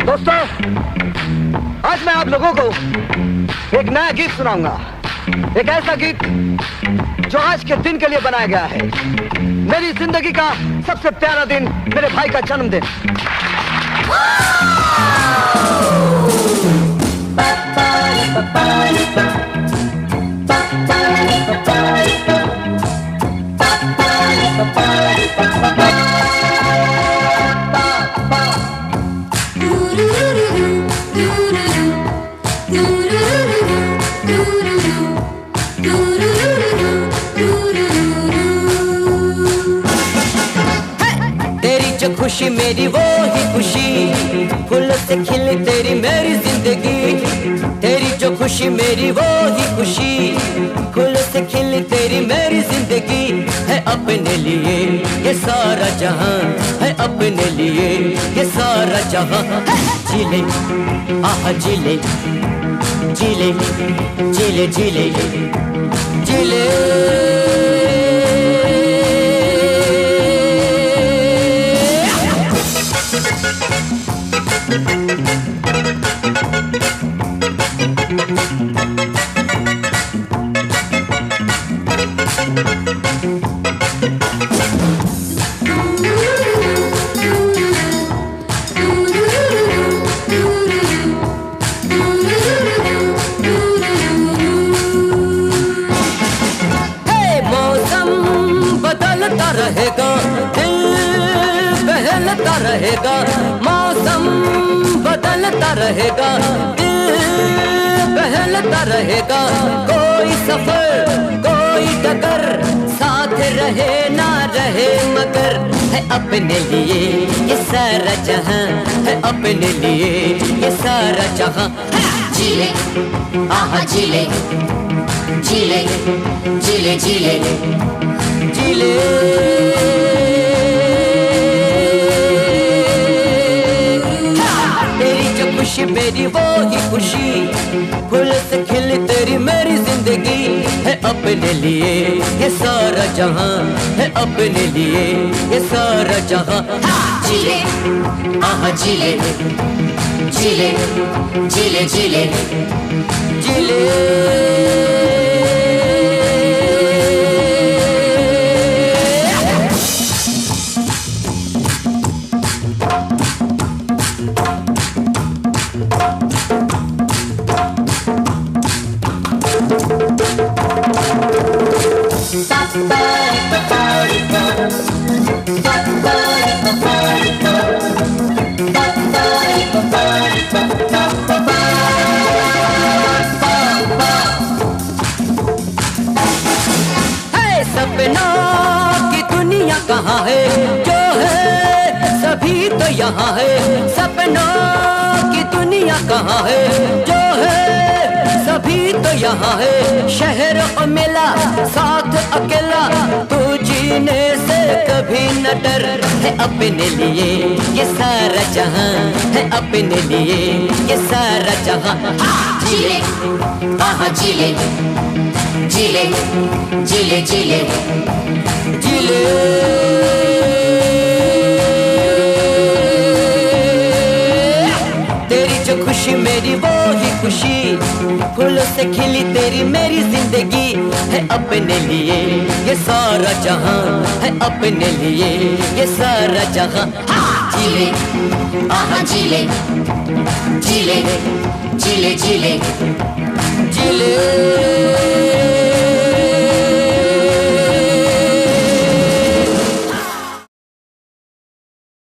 दोस्तों, आज मैं आप लोगों को एक नया गीत सुनाऊंगा। एक ऐसा गीत जो आज के दिन के लिए बनाया गया है। मेरी जिंदगी का सबसे प्यारा दिन, मेरे भाई का जन्मदिन। तेरी जो खुशी मेरी वो ही खुशी, फूलों से खिली तेरी मेरी जिंदगी। तेरी जो खुशी मेरी वो ही खुशी, फूलों से खिली तेरी मेरी जिंदगी। है अपने लिए ये सारा जहां, है अपने लिए ये सारा जहां। जीले आहा जीले, जीले जीले जीले जीले। बदलता रहेगा, दिल बहलता रहेगा। मौसम बदलता रहेगा, दिल बहलता रहेगा। कोई सफर कोई डगर, साथ रहे ना रहे मगर। है अपने लिए ये सारा जहां, है अपने लिए ये सारा जहां। जीले आहा जीले, जीले जीले जीले जीले। तेरी जो खुशी मेरी वो ही खुशी, फूल से खिली तेरी मेरी जिंदगी। है अपने लिए ये सारा जहां, है अपने लिए ये सारा जहां। जीले आहा जीले, जीले जीले जीले जीले। सपनों की दुनिया कहाँ है, जो है सभी तो यहाँ है। सपनों की दुनिया कहाँ है, जो है सभी तो यहाँ है। शहर और मेला साथ अकेला, तू जीने से कभी न डर। है अपने लिए ये सारा जहां, है अपने लिए ये सारा जहां। जीले आहा जीले, जीले जीले जीले जीले। तेरी जो खुशी मेरी वो ही खुशी, फूलों से खिली तेरी मेरी जिंदगी। है अपने लिए ये सारा जहां, है अपने लिए ये सारा जहां। जीले आहा जीले, जीले जीले जीले जीले।